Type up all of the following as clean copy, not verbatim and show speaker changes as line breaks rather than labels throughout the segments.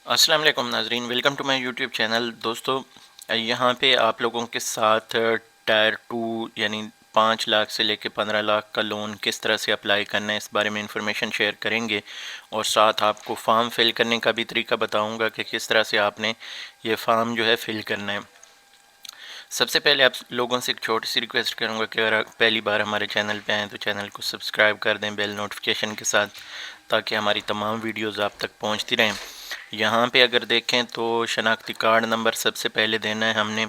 अस्सलाम वालेकुम नाजरीन, welcome to my YouTube channel. दोस्तों, यहाँ पे आप लोगों के साथ टायर 2 यानी 5 लाख से लेकर 15 लाख का लोन किस तरह से अप्लाई करना है, इस बारे में इंफॉर्मेशन शेयर करेंगे। और साथ आपको फॉर्म फिल करने का भी तरीका बताऊंगा कि किस तरह से आपने ये फॉर्म जो है फिल करना है। सबसे पहले आप लोगों से एक छोटी सी रिक्वेस्ट करूँगा कि अगर आप पहली बार हमारे चैनल पे आएँ तो चैनल को सब्सक्राइब कर दें बेल नोटिफिकेशन के साथ, ताकि हमारी तमाम वीडियोज़ आप तक पहुँचती रहें। यहाँ पे अगर देखें तो शनाख्ती कार्ड नंबर सबसे पहले देना है हमने।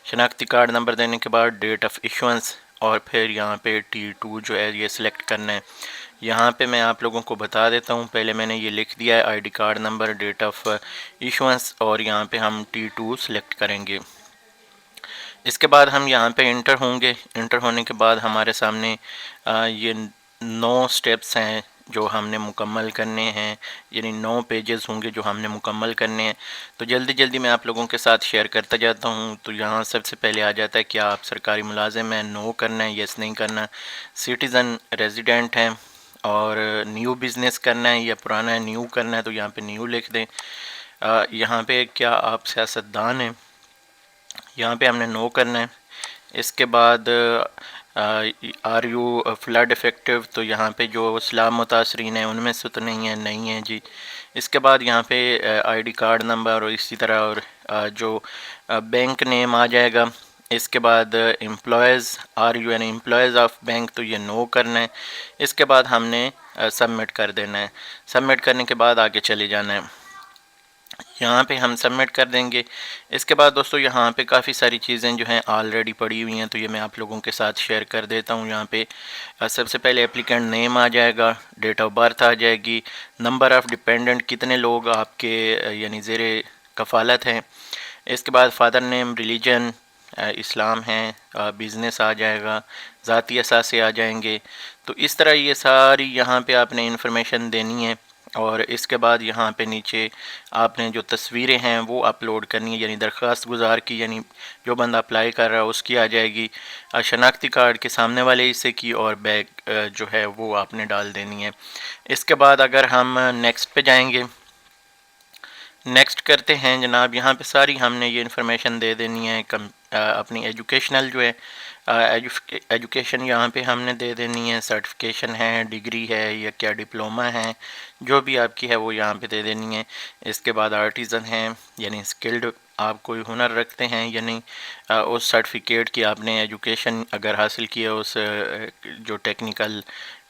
शनाख्ती कार्ड नंबर देने के बाद डेट ऑफ इशुएंस और फिर यहाँ पे T2 जो है ये सिलेक्ट करना है। यहाँ पे मैं आप लोगों को बता देता हूँ, पहले मैंने ये लिख दिया है ID card number, date of issuance और यहाँ पे हम T2 सिलेक्ट करेंगे। इसके बाद हम यहाँ पे इंटर होंगे। इंटर होने के बाद हमारे सामने ये 9 स्टेप्स हैं जो हमने मुकम्मल करने हैं, यानी 9 पेजेस होंगे जो हमने मुकम्मल करने हैं। तो जल्दी जल्दी मैं आप लोगों के साथ शेयर करता जाता हूँ। तो यहाँ सबसे पहले आ जाता है क्या आप सरकारी मुलाजिम हैं, नो करना है, यस नहीं करना, सिटीज़न रेजिडेंट हैं और न्यू बिज़नेस करना है या पुराना है न्यू करना है, तो यहाँ पे न्यू लिख दें। यहाँ पे क्या आप सियासतदान हैं, यहाँ पे हमने नो करना है। इसके बाद आर यू फ्लड इफ़ेक्टिव, तो यहाँ पे जो सैलाब मुतासरीन हैं उनमें से तो नहीं है जी। इसके बाद यहाँ पे आईडी कार्ड नंबर और इसी तरह और जो बैंक नेम आ जाएगा। इसके बाद employees are you an employees of bank, तो ये नो करना है। इसके बाद हमने सबमिट कर देना है। सबमिट करने के बाद आगे चले जाना है। यहाँ पे हम सबमिट कर देंगे। इसके बाद दोस्तों यहाँ पे काफ़ी सारी चीज़ें जो हैं ऑलरेडी पड़ी हुई हैं, तो ये मैं आप लोगों के साथ शेयर कर देता हूँ। यहाँ पे सबसे पहले एप्लीकेंट नेम आ जाएगा, डेट ऑफ बर्थ आ जाएगी, नंबर ऑफ़ डिपेंडेंट कितने लोग आपके यानी ज़ेरे कफ़ालत हैं। इसके बाद फादर नेम, रिलीजन इस्लाम है, बिज़नेस आ जाएगा, ज़ाती असासे आ जाएंगे। तो इस तरह ये सारी यहाँ पे आपने इंफॉर्मेशन देनी है। और इसके बाद यहाँ पे नीचे आपने जो तस्वीरें हैं वो अपलोड करनी है, यानी दरख्वास्त गुज़ार की, यानी जो बंदा अप्लाई कर रहा है उसकी आ जाएगी, शनाख्ती कार्ड के सामने वाले हिस्से की, और बैग जो है वो आपने डाल देनी है। इसके बाद अगर हम नेक्स्ट पे जाएंगे, नेक्स्ट करते हैं जनाब, यहाँ पे सारी हमने ये इन्फॉर्मेशन दे देनी है। अपनी एजुकेशनल जो है एजुकेशन यहाँ पे हमने दे देनी है, सर्टिफिकेशन है, डिग्री है या क्या डिप्लोमा है, जो भी आपकी है वो यहाँ पे दे देनी है। इसके बाद आर्टिज़न है, यानी स्किल्ड, आप कोई हुनर रखते हैं यानी उस सर्टिफिकेट की आपने एजुकेशन अगर हासिल की है, उस जो टेक्निकल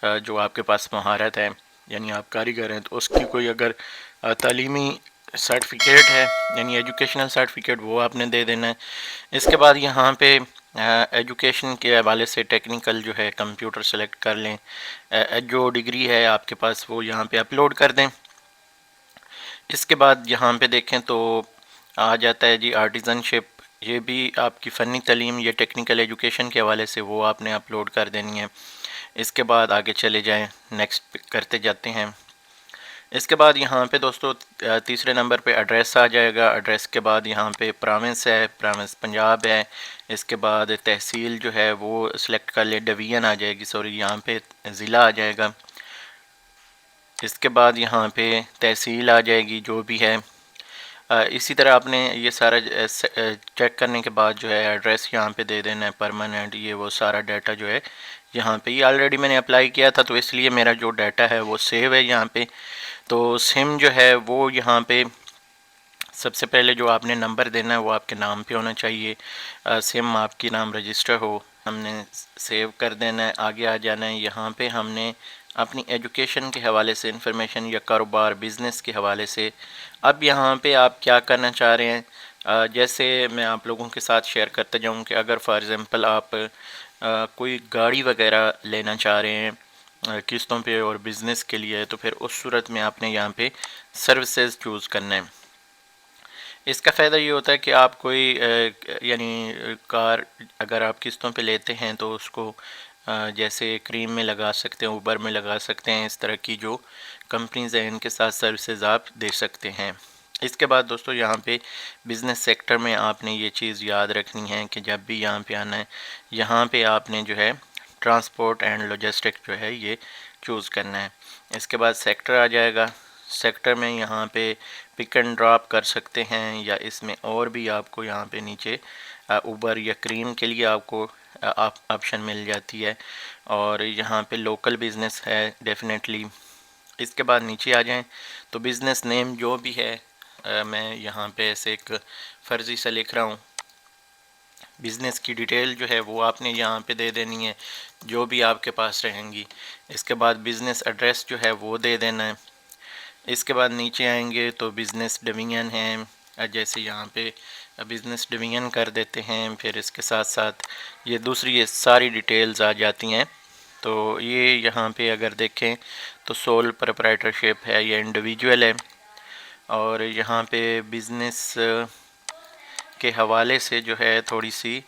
जो आपके पास महारत है, यानी आप कारीगर हैं, तो उसकी कोई अगर तालीमी सर्टिफिकेट है यानी एजुकेशनल सर्टिफिकेट, वो आपने दे देना है। इसके बाद यहाँ पे एजुकेशन के हवाले से टेक्निकल जो है कंप्यूटर सेलेक्ट कर लें, जो डिग्री है आपके पास वो यहाँ पे अपलोड कर दें। इसके बाद यहाँ पे देखें तो आ जाता है जी आर्टिज़नशिप, ये भी आपकी फ़नी तालीम या टेक्निकल एजुकेशन के हवाले से वो आपने अपलोड कर देनी है। इसके बाद आगे चले जाएँ, नेक्स्ट करते जाते हैं। इसके बाद यहाँ पे दोस्तों तीसरे नंबर पे एड्रेस आ जाएगा। एड्रेस के बाद यहाँ पे प्रोविंस है, प्रोविंस पंजाब है। इसके बाद तहसील जो है वो सिलेक्ट कर ले, डिवीज़न आ जाएगी, सॉरी यहाँ पे ज़िला आ जाएगा। इसके बाद यहाँ पे तहसील आ जाएगी जो भी है। इसी तरह आपने ये सारा चेक करने के बाद जो है एड्रेस यहाँ पे दे देना है, परमानेंट, ये वो सारा डाटा जो है यहाँ पे। ये ऑलरेडी मैंने अप्लाई किया था तो इसलिए मेरा जो डाटा है वो सेव है यहाँ पे। तो सिम जो है वो यहाँ पे सबसे पहले जो आपने नंबर देना है वो आपके नाम पे होना चाहिए, सिम आपकी नाम रजिस्टर हो, हमने सेव कर देना है। आगे आ जाना है, यहाँ पे हमने अपनी एजुकेशन के हवाले से इंफॉर्मेशन या कारोबार बिज़नेस के हवाले से, अब यहाँ पे आप क्या करना चाह रहे हैं, जैसे मैं आप लोगों के साथ शेयर करते जाऊँ कि अगर फॉर एग्ज़ाम्पल आप कोई गाड़ी वगैरह लेना चाह रहे हैं किस्तों पे और बिज़नेस के लिए, तो फिर उस सूरत में आपने यहाँ पे सर्विसेज चूज़ करना है। इसका फ़ायदा ये होता है कि आप कोई यानी कार अगर आप किस्तों पे लेते हैं तो उसको जैसे क्रीम में लगा सकते हैं, ऊबर में लगा सकते हैं, इस तरह की जो कंपनीज़ हैं इनके साथ सर्विसेज आप दे सकते हैं। इसके बाद दोस्तों यहाँ पे बिज़नेस सेक्टर में आपने ये चीज़ याद रखनी है कि जब भी यहाँ पे आना है, यहाँ पे आपने जो है ट्रांसपोर्ट एंड लॉजिस्टिक जो है ये चूज़ करना है। इसके बाद सेक्टर आ जाएगा। सेक्टर में यहाँ पे पिक एंड ड्रॉप कर सकते हैं, या इसमें और भी आपको यहाँ पे नीचे उबर या क्रीम के लिए आपको ऑप्शन मिल जाती है। और यहाँ पे लोकल बिज़नेस है डेफिनेटली। इसके बाद नीचे आ जाएं तो बिज़नेस नेम जो भी है मैं यहाँ पे ऐसे एक फ़र्ज़ी सा लिख रहा हूँ। बिज़नेस की डिटेल जो है वो आपने यहाँ पे दे देनी है जो भी आपके पास रहेंगी। इसके बाद बिज़नेस एड्रेस जो है वो दे देना है। इसके बाद नीचे आएंगे तो बिज़नेस डिवीज़न है, जैसे यहाँ पे बिज़नेस डिवीज़न कर देते हैं। फिर इसके साथ साथ ये सारी डिटेल्स आ जाती हैं। तो ये यहाँ पे अगर देखें तो सोल प्रोप्राइटरशिप है या इंडिविजुअल है। और यहाँ पे बिज़नेस के हवाले से जो है थोड़ी सी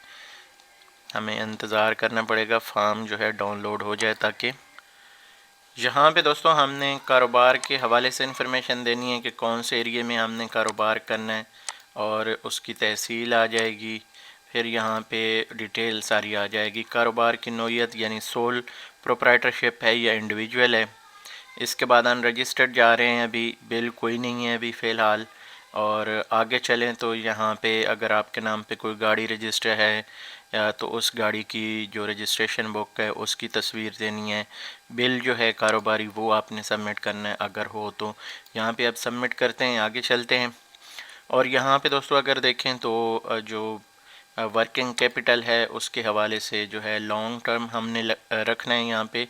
हमें इंतज़ार करना पड़ेगा, फॉर्म जो है डाउनलोड हो जाए ताकि यहाँ पे दोस्तों हमने कारोबार के हवाले से इन्फॉर्मेशन देनी है कि कौन से एरिए में हमने कारोबार करना है और उसकी तहसील आ जाएगी। फिर यहाँ पे डिटेल सारी आ जाएगी। कारोबार की नौइयत यानी सोल प्रोप्राइटरशिप है या इंडिविजुअल है। इसके बाद अनरजिस्टर्ड जा रहे हैं, अभी बिल कोई नहीं है अभी फ़िलहाल। और आगे चलें तो यहाँ पे अगर आपके नाम पे कोई गाड़ी रजिस्टर है या तो उस गाड़ी की जो रजिस्ट्रेशन बुक है उसकी तस्वीर देनी है। बिल जो है कारोबारी वो आपने सबमिट करना है अगर हो तो। यहाँ पे आप सबमिट करते हैं, आगे चलते हैं। और यहाँ पे दोस्तों अगर देखें तो जो वर्किंग कैपिटल है उसके हवाले से जो है लॉन्ग टर्म हमने रखना है। यहाँ पे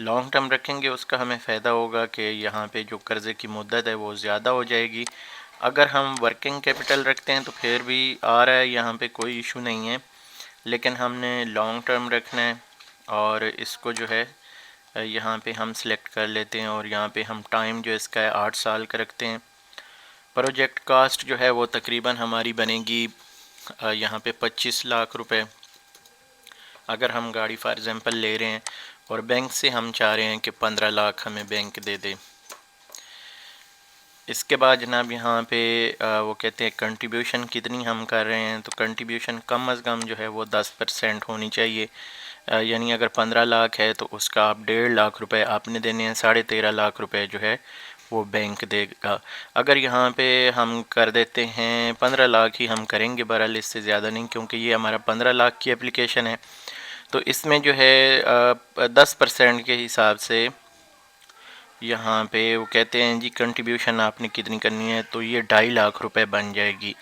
लॉन्ग टर्म रखेंगे उसका हमें फ़ायदा होगा कि यहाँ पे जो कर्ज़े की मुद्दत है वो ज़्यादा हो जाएगी। अगर हम वर्किंग कैपिटल रखते हैं तो फिर भी आ रहा है, यहाँ पे कोई इशू नहीं है, लेकिन हमने लॉन्ग टर्म रखना है। और इसको जो है यहाँ पे हम सिलेक्ट कर लेते हैं और यहाँ पे हम टाइम जो इसका है 8 साल का रखते हैं। प्रोजेक्ट कास्ट जो है वो तकरीबन हमारी बनेगी यहाँ पे 25 लाख रुपए अगर हम गाड़ी फॉर एग्ज़ाम्पल ले रहे हैं। और बैंक से हम चाह रहे हैं कि 15 लाख हमें बैंक दे दे। इसके बाद जनाब यहाँ पे वो कहते हैं कंट्रीब्यूशन कितनी हम कर रहे हैं, तो कंट्रीब्यूशन कम अज़ कम जो है वो 10% होनी चाहिए। यानी अगर 15 लाख है तो उसका आप 1.5 लाख रुपए आपने देने हैं, 13.5 लाख रुपए जो है वो बैंक देगा। अगर यहाँ पे हम कर देते हैं 15 लाख ही हम करेंगे, बहरहाल इससे ज़्यादा नहीं, क्योंकि ये हमारा 15 लाख की एप्लीकेशन है। तो इसमें जो है 10% के हिसाब से यहाँ पे वो कहते हैं जी कंट्रीब्यूशन आपने कितनी करनी है, तो ये 2.5 लाख रुपए बन जाएगी।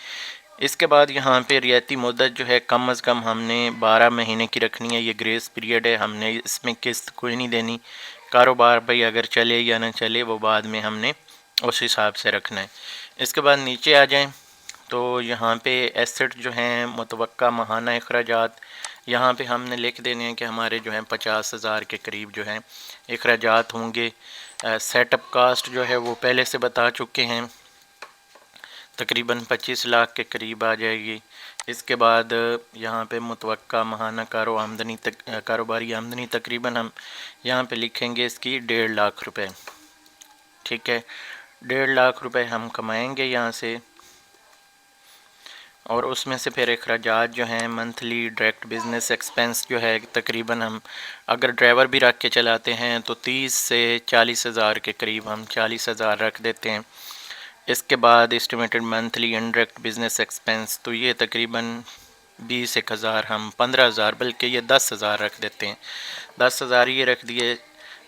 इसके बाद यहाँ पे रियायती मुद्दत जो है कम अज़ कम हमने 12 महीने की रखनी है। ये ग्रेस पीरियड है, हमने इसमें किस्त कोई नहीं देनी। कारोबार भाई अगर चले या ना चले वो बाद में हमने उस हिसाब से रखना है। इसके बाद नीचे आ जाएं तो यहाँ पे एसेट जो हैं मुतवक्का माहाना अखराजात यहाँ पे हमने लिख देने हैं कि हमारे जो हैं 50,000 के करीब जो हैं अखराजात होंगे। सेटअप कास्ट जो है वो पहले से बता चुके हैं, तकरीबन 25 लाख के करीब आ जाएगी। इसके बाद यहाँ पे मुतवक्का माहाना कारोबारी आमदनी तकरीबन हम यहाँ पे लिखेंगे इसकी 1.5 लाख रुपए। ठीक है, 1.5 लाख रुपए हम कमाएंगे यहाँ से। और उसमें से फिर अखराजात जो हैं मंथली डायरेक्ट बिज़नेस एक्सपेंस जो है तकरीबन हम अगर ड्राइवर भी रख के चलाते हैं तो 30 से 40,000 के करीब हम 40,000 रख देते हैं। इसके बाद estimated monthly indirect business expense तो ये तकरीबन 20,000 हम 15,000 बल्कि ये 10,000 रख देते हैं। 10,000 ये रख दिए।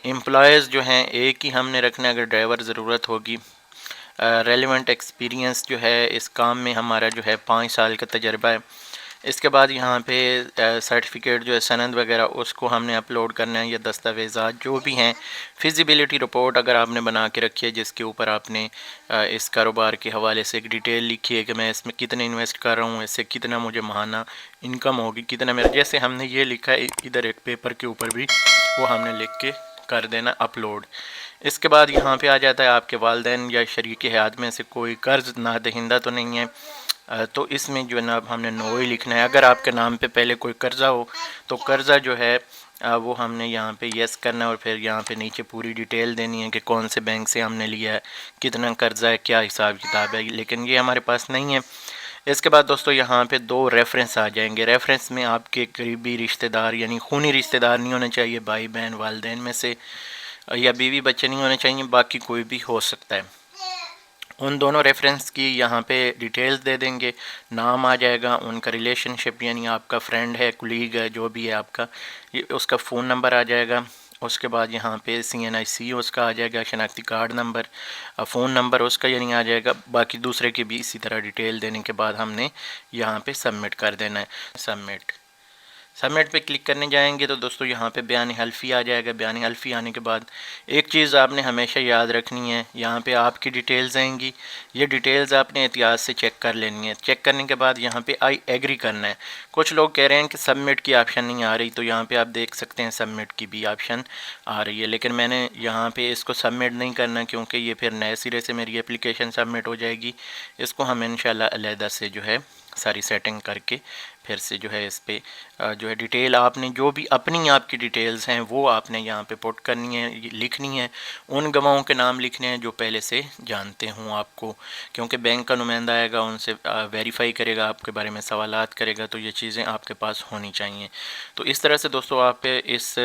एम्प्लॉयज़ जो हैं एक ही हमने रखना अगर ड्राइवर ज़रूरत होगी। रेलिवेंट एक्सपीरियंस जो है इस काम में हमारा जो है 5 साल का तजर्बा है। इसके बाद यहाँ पे सर्टिफिकेट जो है सनद वगैरह उसको हमने अपलोड करना है। ये दस्तावेज़ात जो भी हैं, फिजिबिलिटी रिपोर्ट अगर आपने बना के रखी है जिसके ऊपर आपने इस कारोबार के हवाले से एक डिटेल लिखी है कि मैं इसमें कितने इन्वेस्ट कर रहा हूँ, इससे कितना मुझे माहाना इनकम होगी, कितना मेरा, जैसे हमने ये लिखा है इधर एक पेपर के ऊपर भी वो हमने लिख के कर देना अपलोड। इसके बाद यहाँ पे आ जाता है आपके वालिदैन या शरीक हयात में से कोई कर्ज़ ना दहिंदा तो नहीं है, तो इसमें जो है ना हमने नो ही लिखना है। अगर आपके नाम पे पहले कोई कर्ज़ा हो तो कर्ज़ा जो है वो हमने यहाँ पे यस करना है और फिर यहाँ पे नीचे पूरी डिटेल देनी है कि कौन से बैंक से हमने लिया है, कितना कर्ज़ा है, क्या हिसाब किताब है, लेकिन ये हमारे पास नहीं है। इसके बाद दोस्तों यहाँ पे 2 रेफरेंस आ जाएंगे। रेफरेंस में आपके करीबी रिश्तेदार यानी खूनी रिश्तेदार नहीं होने चाहिए, भाई बहन वालिदैन में से, या बीवी बच्चे नहीं होने चाहिए, बाकी कोई भी हो सकता है। उन दोनों रेफरेंस की यहाँ पे डिटेल्स दे देंगे, नाम आ जाएगा, उनका रिलेशनशिप यानी आपका फ्रेंड है, कुलीग है, जो भी है आपका, ये उसका फ़ोन नंबर आ जाएगा। उसके बाद यहाँ पे CNIC उसका आ जाएगा, शनाख्ती कार्ड नंबर, फ़ोन नंबर उसका यानी आ जाएगा। बाकी दूसरे की भी इसी तरह डिटेल देने के बाद हमने यहाँ पे सबमिट कर देना है। सबमिट पे क्लिक करने जाएंगे तो दोस्तों यहाँ पे बयान हल्फी आ जाएगा। बयान हल्फी आने के बाद एक चीज़ आपने हमेशा याद रखनी है, यहाँ पे आपकी डिटेल्स आएंगी, ये डिटेल्स आपने एहतियात से चेक कर लेनी है। चेक करने के बाद यहाँ पे आई एग्री करना है। कुछ लोग कह रहे हैं कि सबमिट की ऑप्शन नहीं आ रही, तो यहाँ पे आप देख सकते हैं सबमिट की भी ऑप्शन आ रही है, लेकिन मैंने यहाँ पे इसको सबमिट नहीं करना क्योंकि ये फिर नए सिरे से मेरी एप्लीकेशन सबमिट हो जाएगी। इसको हम इंशाल्लाह अलहदा से जो है सारी सेटिंग करके फिर से जो है इस पर जो है डिटेल आपने जो भी अपनी आपकी डिटेल्स हैं वो आपने यहाँ पे पुट करनी है, लिखनी है। उन गवाहों के नाम लिखने हैं जो पहले से जानते हों आपको, क्योंकि बैंक का नुमाइंदा आएगा, उनसे वेरीफाई करेगा, आपके बारे में सवालात करेगा, तो ये चीज़ें आपके पास होनी चाहिए। तो इस तरह से दोस्तों आप इस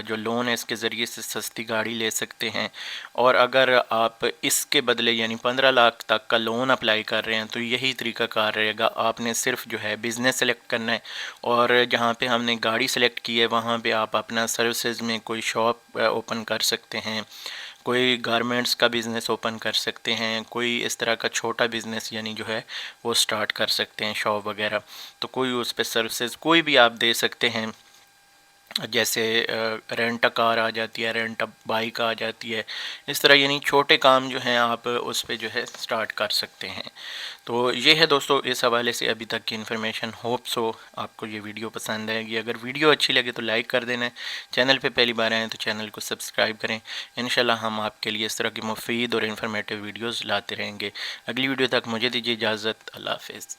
जो लोन है इसके ज़रिए से सस्ती गाड़ी ले सकते हैं। और अगर आप इसके बदले यानी 15 लाख तक का लोन अप्लाई कर रहे हैं तो यही तरीक़ाकार रहेगा। आपने सिर्फ जो है बिज़नेस सेलेक्ट करना है, और जहाँ पे हमने गाड़ी सेलेक्ट की है वहाँ पे आप अपना सर्विसेज में कोई शॉप ओपन कर सकते हैं, कोई गारमेंट्स का बिज़नेस ओपन कर सकते हैं, कोई इस तरह का छोटा बिज़नेस यानी जो है वो स्टार्ट कर सकते हैं, शॉप वगैरह। तो कोई उस पर सर्विसेज कोई भी आप दे सकते हैं, जैसे रेंट अ कार आ जाती है, रेंट अ बाइक आ जाती है। इस तरह यानी छोटे काम जो हैं आप उस पे जो है स्टार्ट कर सकते हैं। तो ये है दोस्तों इस हवाले से अभी तक की इन्फॉर्मेशन। होप सो आपको ये वीडियो पसंद आएगी। अगर वीडियो अच्छी लगे तो लाइक कर देना। चैनल पे पहली बार आएँ तो चैनल को सब्सक्राइब करें। इंशाल्लाह हम आपके लिए इस तरह की मुफीद और इन्फॉर्मेटिव वीडियोज़ लाते रहेंगे। अगली वीडियो तक मुझे दीजिए इजाज़त। अल्लाह हाफ़िज़।